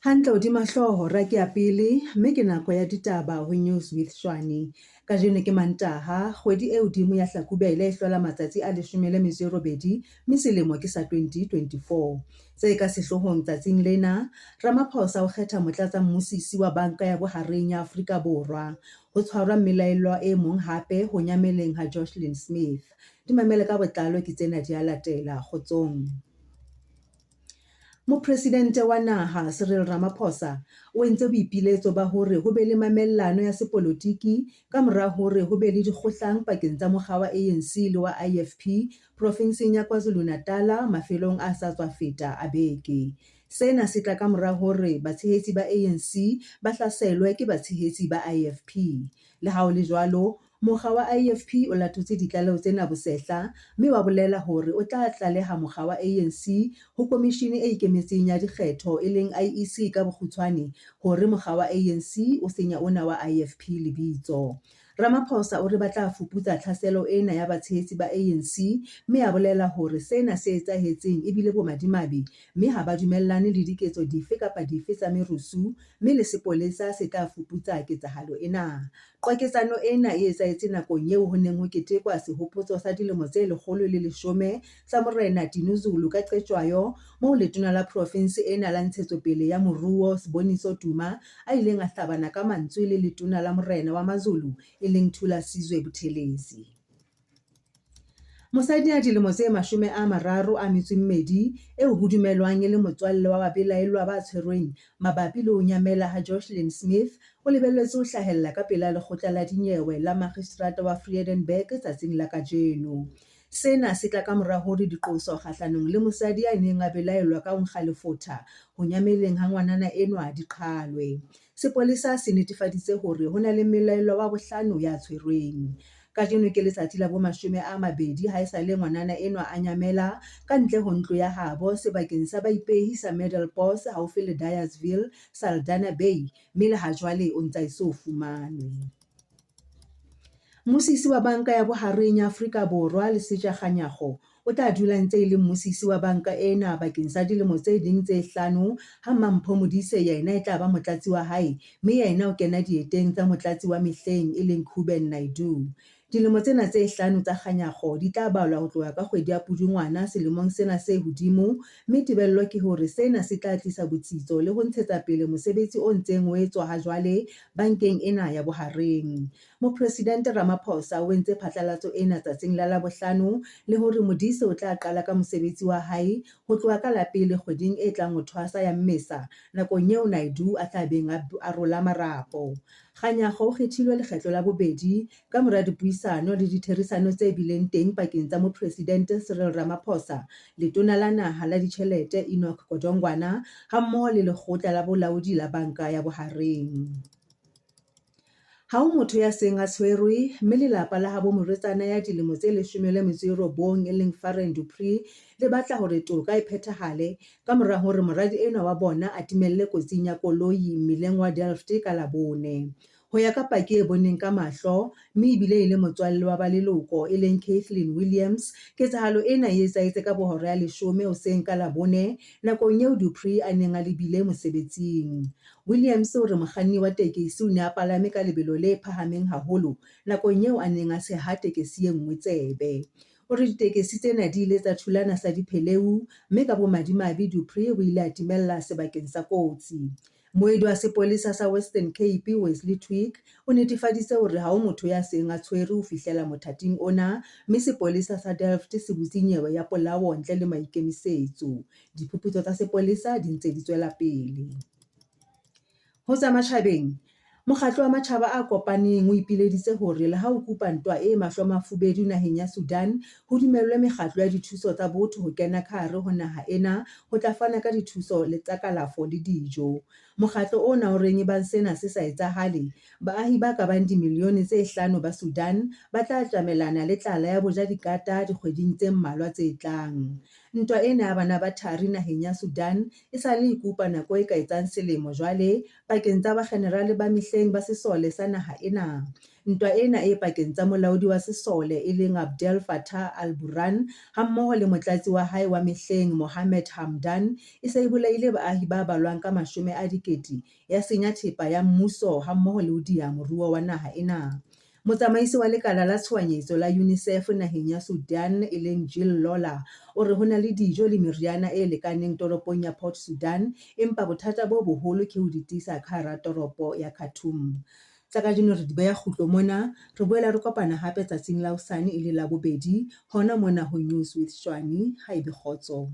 Hantle hodima hlooho ra ke ya pele, mme ke nako ya ditaba ho News with Shwane. Kajeno ke Mantaha, kgwedi e hodimo ya Hlakubele e hlola matsatsi a 18, mme selemo ke sa 2024. Tse ka sehlohong tsatsing lena, Ramaphosa o kgetha motlatsa-mmusisi wa Banka ya Bohareng ya Afrika Borwa. Ho tshwarwa mmelaellwa e mong hape ho nyameleng ha Jocelyn Smith. Di mamele ka botlalo ke tsena di a latela, kgotsong. Mopresidente wa naha Cyril Ramaphosa o entse boipiletso ba hore ho be le mamellano ya sepolotiki ka mora hore ho be le dikgohlang pakeng tsa mokga wa ANC le wa IFP provinseng ya KwaZulu-Natal mafelong a sa tswa feta a beke. Sena se tla ka mora hore batshehetsi ba ANC ba hlaselwe ke batshehetsi ba IFP. Le ha ho le jwalo, mokga wa IFP o latotse ditlaleho tsena bosehla, mme wa bolela hore o tla tlaleha mokga wa ANC ho komishini e ikemetseng ya dikgetho e leng IEC ka bokgutshwane hore mokga wa ANC o senya ona wa IFP lebitso. Ramaphosa o re ba tla fuputsa tlhaselo ena ya batshehetsi ba ANC, mme a bolela hore sena se etsahetseng ebile bomadimabe, mme ha ba dumellane le diketso dife kapa dife tsa merusu, mme le sepolesa se tla fuputsa ketsahalo ena. Qwaketsano ena e etsahetse nakong eo ho neng ho ketekwa sehopotso sa dilemo tse 110 sa Morena Dinuzulu ka qetjwayo, moo letona la province ena la ntshetsopele ya moruo Siboniso Duma a ileng a hlabana ka mantswe le letona la morena wa MaZulu e leng Thula Sizwe Buthelezi. Mosadi a dilemo tse 32 eo ho dumelwang e le motswalle wa babelaellwa ba tshwerweng mabapi le ho nyamela ha Jocelyn Smith o lebelletswe ho hlahella ka pela lekgotla la dinyewe la Magistrata wa Vredenburg tsatsing la kajeno. Sena se tla ka mora hore diqoso kgahlanong le mosadi ya neng a belaellwa ka ho nkga lefotha ho nyameleng ha ngwanana enwa di qhalwe. Sepolesa se netefaditse hore ho na le mmelaellwa wa bohlano ya tshwerweng. Kajeno ke letsatsi la 20 ha esale ngwanana enwa a nyamela ka ntle ho ntlo ya habo sebakeng sa baipehi sa Middelpos haufi le Dyersville, Saldanha Bay, mme le ha jwale o ntsa eso fumanwe. Mmusisi wa Banka ya Bohareng ya Afrika Borwa Lesetja Kganyago o tla dula ntse e le mmusisi wa banka ena bakeng sa dilemo tse ding tse 5 ha Mampho Modise yena e tla ba motlatsi wa hae, mme yena o kena dieteng tsa motlatsi wa mehleng e leng Kuben Naidoo. Dilemo tsena tse 5 tsa Kganyago di tla balwa ho tloha ka kgwedi ya Pudungwana selemong sena se hodimo, mme tebello ke hore sena se tla tlisa botsitso le ho ntshetsa pele mosebetsi o ntseng o etswa ha jwale bankeng ena ya bohareng. Mopresidente Ramaphosa o entse phatlalatso ena tsatsing la Labohlano le hore Modise o tla qala ka mosebetsi wa hae ho tloha ka la pele kgweding e tlang ho Thwasa ya Mmesa, nakong eo Naidoo a tla beng a rola marapo. Kganyago o kgethilwe lekgetlo la bobedi ka mora dipuisano le ditherisano tse bileng teng pakeng tsa Mopresidente Cyril Ramaphosa, letona la naha la ditjhelete Enoch Godongwana hammoho le lekgotla la bolaodi la Banka ya Bohareng. Ha ho motho ya seng a tshwerwe, mme lelapa la habo morwetsana ya dilemo tse 19 e leng Faren Dupree le batla hore toka e phethahale ka mora hore moradi enwa wa bona a timelle kotsing ya koloi mmileng wa Delft ka Labone. Ho ya ka paki e boneng ka mahlo, mme ebile e le motswalle wa ba leloko e leng Kathleen Williams, ketsahalo ena e etsahetse ka bohora ya 10 hoseng ka Labone nakong eo Dupree a neng a lebile mosebetsing. Williams o re mokganni wa tekesi o ne a palame ka lebelo le phahameng haholo nakong eo a neng a seha tekesi e nngwe tsebe. O re ditekesi tsena di ile tsa thulana sa diphelehu, mme ka bomadimabe Dupree o ile a timella sebakeng sa kotsi. Moedi wa sepolesa sa Western Cape Wesley Twigg o netefaditse hore ha ho motho ya seng a tshwere ho fihlela mothating ona, mme sepolesa sa Delft se butse nyewe ya polao ntle le maikemisetso. Diphuputso tsa sepolesa di ntse di tswela pele. Ho tsa matjhabeng, Mokgatlo wa Matjhaba a Kopaneng o ipileditse hore le ha ho kupa ntwa e mahlwamofubedu naheng ya Sudan, ho dumellwe mekgatlo ya dithuso tsa botho ho kena ka hare ho naha ena ho tla fana ka dithuso tsa kalafo le dijo. Mokgatlo ona o reng ebang sena se sa etsahale, baahi ba ka bang dimilione tse 5 ba Sudan ba tla tjamelana le tlala ya bojadikata dikgweding tse mmalwa tse tlang. Ntwa ena ya bana ba thari naheng ya Sudan e sa le ikupa nako e ka etsang selemo jwale pakeng tsa bakgenerale ba mehleng ba sesole sa naha ena. Ntwa ena e pakeng tsa molaodi wa sesole e leng Abdel Fattah al-Burhan hammoho le motlatsi wa hae wa mehleng Mohamed Hamdan e se e bolaile baahi ba balwang ka mashome a dikete, ya senya thepa ya mmuso hammoho le ho diya moruo wa naha ena. Motsamaisi wa lekala la tshohanyetso la UNICEF naheng ya Sudan e leng Jill Lawler o re ho na le dijo le meriana e lekaneng toropong ya Port Sudan, empa bothata bo boholo ke ho di tiisa ka hara toropo ya Khartoum. Tsa kajeno re di beha kgutlo mona, re boela re kopana hape tsatsing la hosane e le Labobedi hona mona ho News with Shwani, ha ebe kgotso.